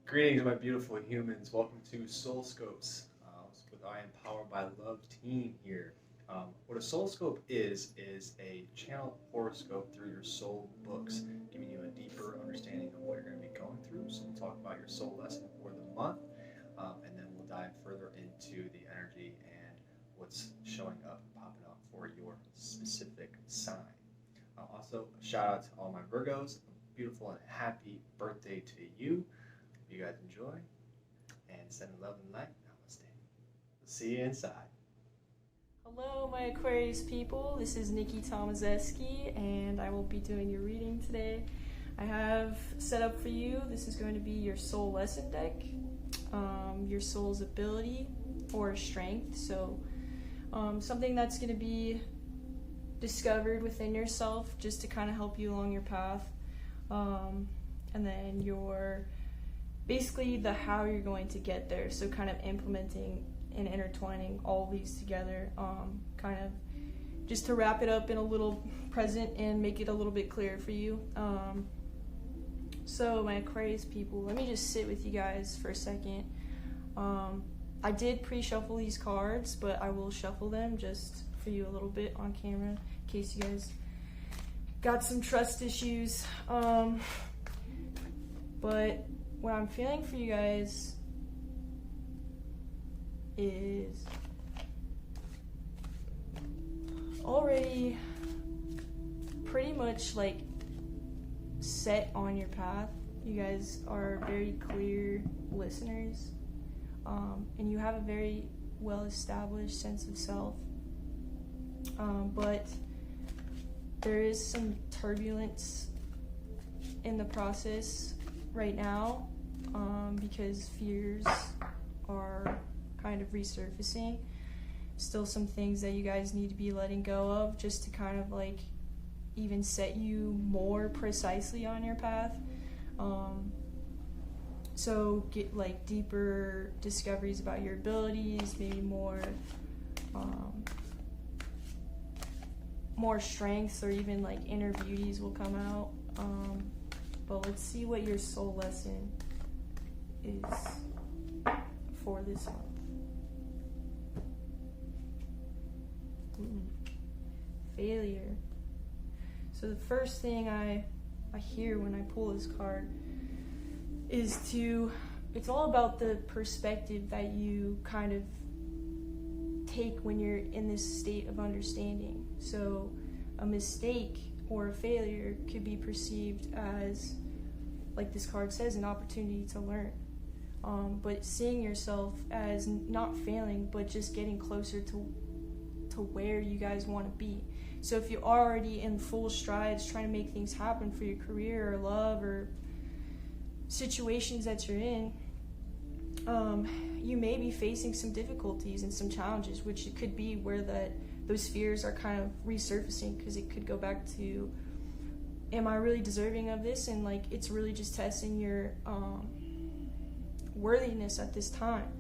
Greetings, my beautiful humans. Welcome to Soul Scopes with I Am Powered by Love team here. What a soul scope is a channel horoscope through your soul books, giving you a deeper understanding of what you're going to be going through. So we'll talk about your soul lesson for the month, and then we'll dive further into the energy and what's showing up and popping up for your specific sign. Also, a shout out to all my Virgos. A beautiful and happy birthday to you. You guys enjoy and send love and light. Namaste. See you inside. Hello, my Aquarius people. This is Nikki Tomazeski, and I will be doing your reading today. I have set up for you, this is going to be your soul lesson deck, your soul's ability or strength. So something that's going to be discovered within yourself just to kind of help you along your path. And then your basically the how you're going to get there, so kind of implementing and intertwining all these together, kind of just to wrap it up in a little present and make it a little bit clearer for you. So my Aquarius people, let me just sit with you guys for a second. I did pre-shuffle these cards, but I will shuffle them just for you a little bit on camera in case you guys got some trust issues. But what I'm feeling for you guys is already pretty much like set on your path. You guys are very clear listeners, and you have a very well established sense of self, but there is some turbulence in the process right now, because fears are kind of resurfacing. Still some things that you guys need to be letting go of just to kind of like even set you more precisely on your path. So get like deeper discoveries about your abilities, maybe more strengths, or even like inner beauties will come out. But let's see what your soul lesson is for this month. Failure. So the first thing I hear when I pull this card is it's all about the perspective that you kind of take when you're in this state of understanding. So a mistake or a failure could be perceived as, like this card says, an opportunity to learn. But seeing yourself as not failing, but just getting closer to where you guys want to be. So if you're already in full strides trying to make things happen for your career or love or situations that you're in, you may be facing some difficulties and some challenges, which it could be where those fears are kind of resurfacing, because it could go back to, am I really deserving of this? And like it's really just testing your worthiness at this time,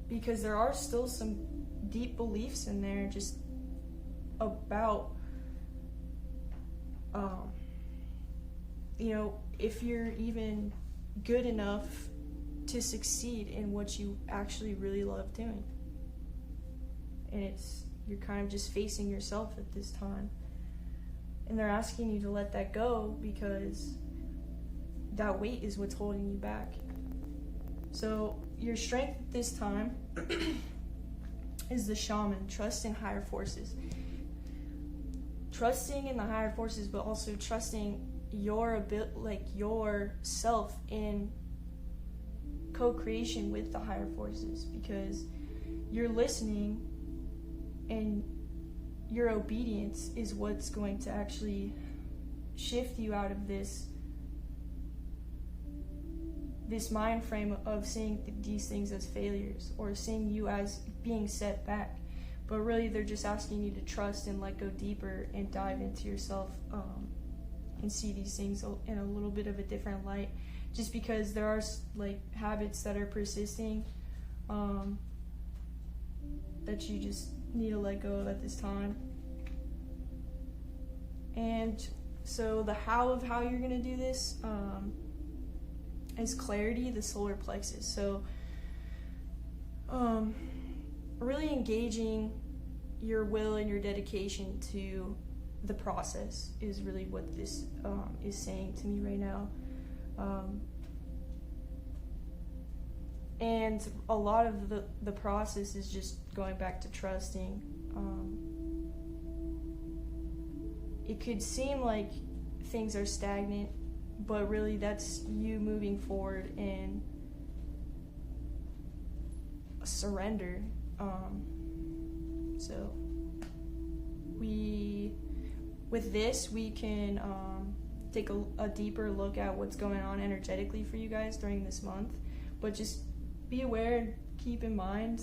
because there are still some deep beliefs in there just about if you're even good enough to succeed in what you actually really love doing. And you're kind of just facing yourself at this time, and they're asking you to let that go because that weight is what's holding you back. So your strength at this time is the shaman. Trust in higher forces. Trusting in the higher forces, but also trusting yourself in co-creation with the higher forces, because you're listening and your obedience is what's going to actually shift you out of this mind frame of seeing these things as failures or seeing you as being set back. But really they're just asking you to trust and let go deeper and dive into yourself, and see these things in a little bit of a different light, just because there are like habits that are persisting, that you just need to let go of at this time. And so the how of how you're going to do this, is clarity, the solar plexus. So really engaging your will and your dedication to the process is really what this is saying to me right now. And a lot of the process is just going back to trusting. It could seem like things are stagnant, but really that's you moving forward and surrender. So with this, we can take a deeper look at what's going on energetically for you guys during this month, but just be aware and keep in mind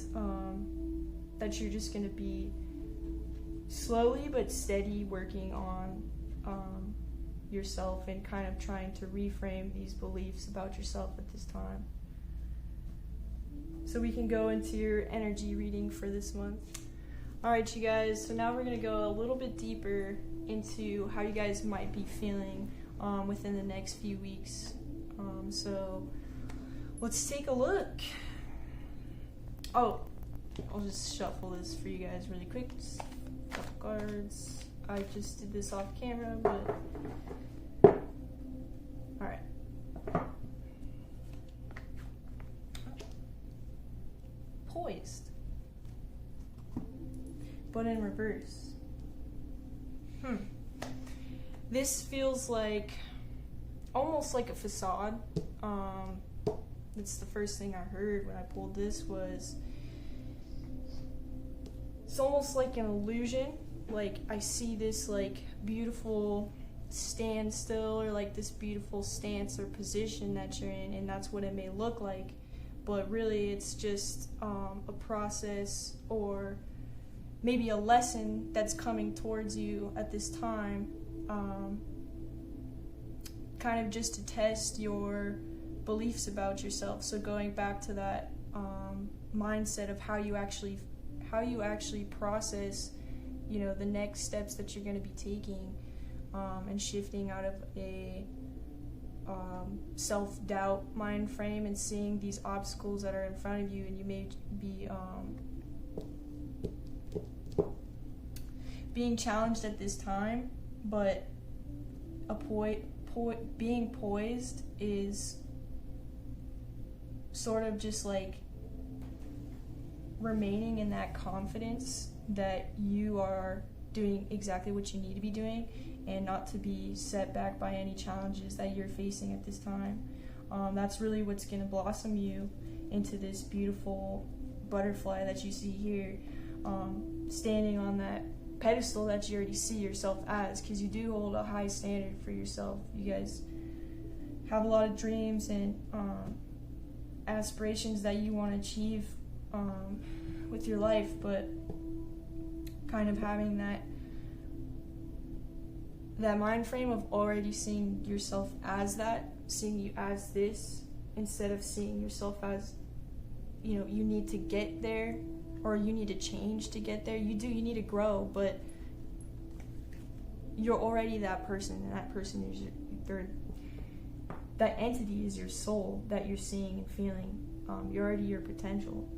that you're just going to be slowly but steady working on yourself and kind of trying to reframe these beliefs about yourself at this time. So we can go into your energy reading for this month. Alright, you guys, so now we're going to go a little bit deeper into how you guys might be feeling within the next few weeks. So let's take a look. Oh, I'll just shuffle this for you guys really quick. Just a couple cards. I just did this off camera, but alright. Poised. But in reverse. This feels like almost like a facade. That's the first thing I heard when I pulled this was it's almost like an illusion. Like I see this like beautiful standstill or like this beautiful stance or position that you're in, and that's what it may look like, but really it's just a process or maybe a lesson that's coming towards you at this time, kind of just to test your beliefs about yourself. So going back to that mindset of how you actually process, you know, the next steps that you're going to be taking, and shifting out of a self-doubt mind frame and seeing these obstacles that are in front of you, and you may be being challenged at this time, but being poised is sort of just like remaining in that confidence that you are doing exactly what you need to be doing and not to be set back by any challenges that you're facing at this time. That's really what's going to blossom you into this beautiful butterfly that you see here, standing on that pedestal that you already see yourself as, because you do hold a high standard for yourself. You guys have a lot of dreams and aspirations that you want to achieve with your life, but kind of having that mind frame of already seeing yourself as that, seeing you as this, instead of seeing yourself as, you know, you need to get there or you need to change to get there. You need to grow, but you're already that person, and that person is that entity is your soul that you're seeing and feeling. You're already your potential.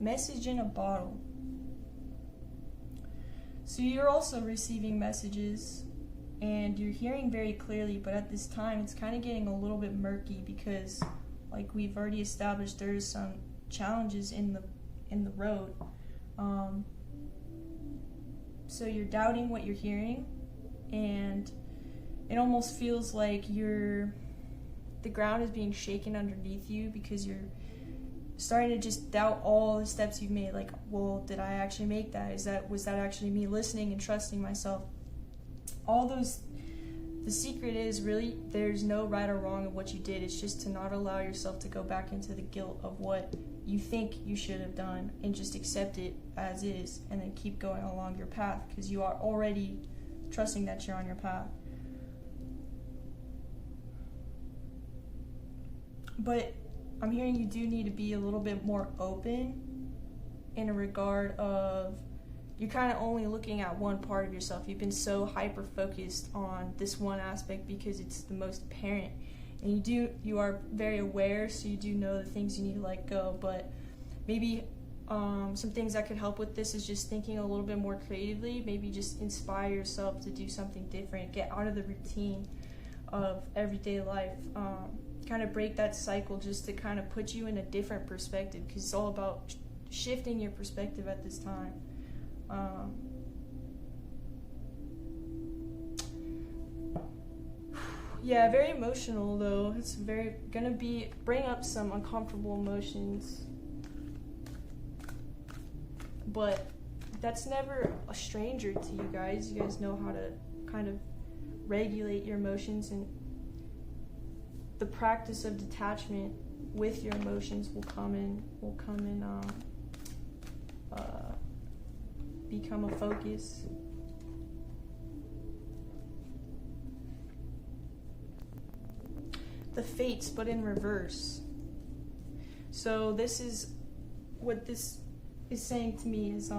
Message in a bottle. So you're also receiving messages and you're hearing very clearly, but at this time it's kind of getting a little bit murky because, like we've already established, there's some challenges in the road. So you're doubting what you're hearing, and it almost feels like the ground is being shaken underneath you because you're starting to just doubt all the steps you've made. Like, well, did I actually make that? Was that actually me listening and trusting myself? All those. The secret is really there's no right or wrong of what you did. It's just to not allow yourself to go back into the guilt of what you think you should have done, and just accept it as is, and then keep going along your path, because you are already trusting that you're on your path. But I'm hearing you do need to be a little bit more open in a regard of you're kind of only looking at one part of yourself. You've been so hyper focused on this one aspect because it's the most apparent, and you are very aware, so you do know the things you need to let go. But maybe some things that could help with this is just thinking a little bit more creatively. Maybe just inspire yourself to do something different, get out of the routine of everyday life, kind of break that cycle just to kind of put you in a different perspective, because it's all about shifting your perspective at this time. Yeah, very emotional though. It's very gonna bring up some uncomfortable emotions, but that's never a stranger to you guys. You guys know how to kind of regulate your emotions, and the practice of detachment with your emotions will come in become a focus. The fates, but in reverse. So this is what this is saying to me is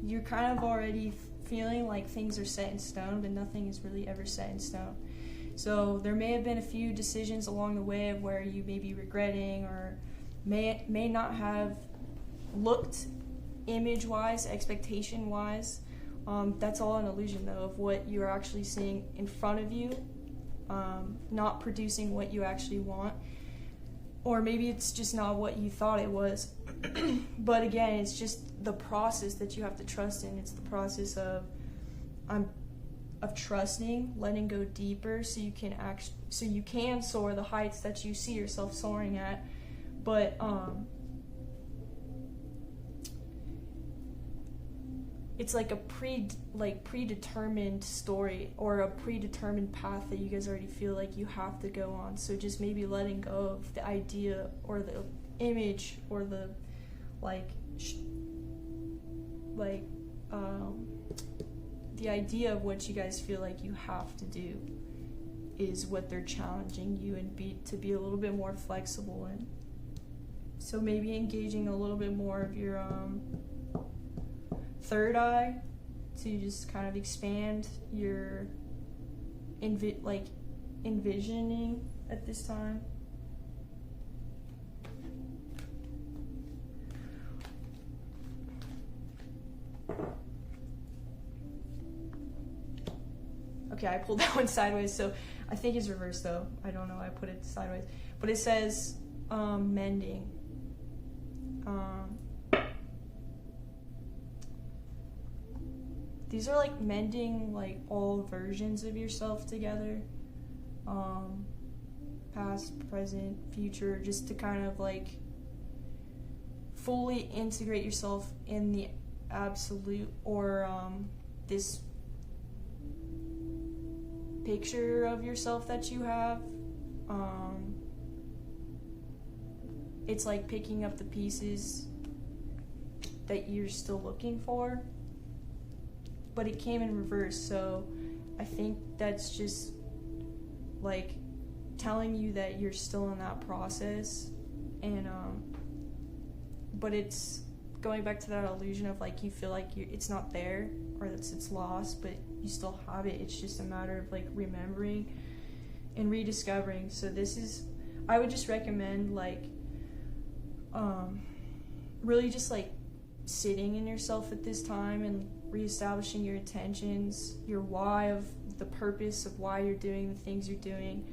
you're kind of already feeling like things are set in stone, but nothing is really ever set in stone. So there may have been a few decisions along the way of where you may be regretting or may not have looked image-wise, expectation-wise. That's all an illusion, though, of what you're actually seeing in front of you, not producing what you actually want. Or maybe it's just not what you thought it was. But again, it's just the process that you have to trust in. It's the process of trusting, letting go deeper, so you can soar the heights that you see yourself soaring at. But it's like a predetermined story or a predetermined path that you guys already feel like you have to go on. So just maybe letting go of the idea or the image or the the idea of what you guys feel like you have to do is what they're challenging you to be a little bit more flexible in. So maybe engaging a little bit more of your third eye to just kind of expand your envisioning at this time. Okay, I pulled that one sideways, so I think it's reversed though. I don't know, I put it sideways. But it says mending. These are like mending like all versions of yourself together. Past, present, future, just to kind of like fully integrate yourself in the absolute or this picture of yourself that you have. It's like picking up the pieces that you're still looking for, but it came in reverse, so I think that's just like telling you that you're still in that process, and but it's going back to that illusion of like you feel like it's not there or that it's lost, but you still have it. It's just a matter of like remembering and rediscovering. So this is, I would just recommend like really just like sitting in yourself at this time and reestablishing your intentions, your why of the purpose of why you're doing the things you're doing,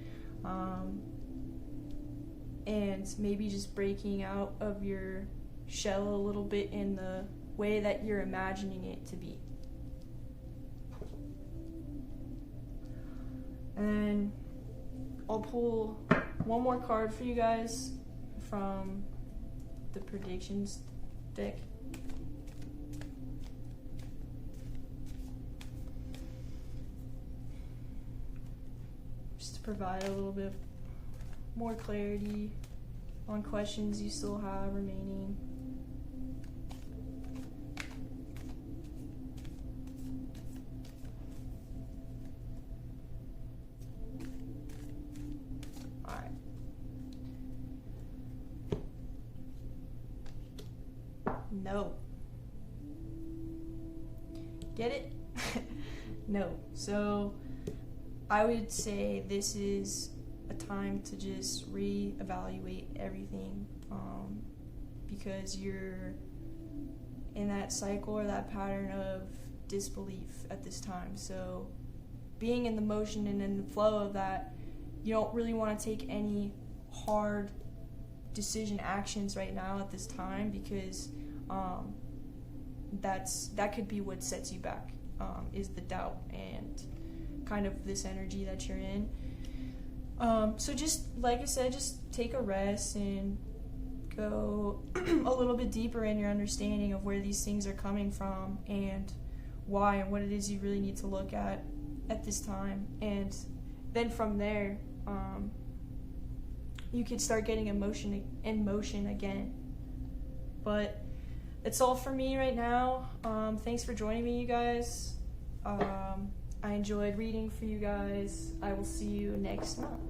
and maybe just breaking out of your shell a little bit in the way that you're imagining it to be. And I'll pull one more card for you guys from the predictions deck. Just to provide a little bit more clarity on questions you still have remaining. No. Get it? No. So I would say this is a time to just reevaluate everything, because you're in that cycle or that pattern of disbelief at this time. So being in the motion and in the flow of that, you don't really want to take any hard decision actions right now at this time, because that could be what sets you back, is the doubt and kind of this energy that you're in. So just like I said, just take a rest and go a little bit deeper in your understanding of where these things are coming from and why and what it is you really need to look at this time. And then from there, you could start getting in motion again. But that's all for me right now. Thanks for joining me, you guys. I enjoyed reading for you guys. I will see you next month.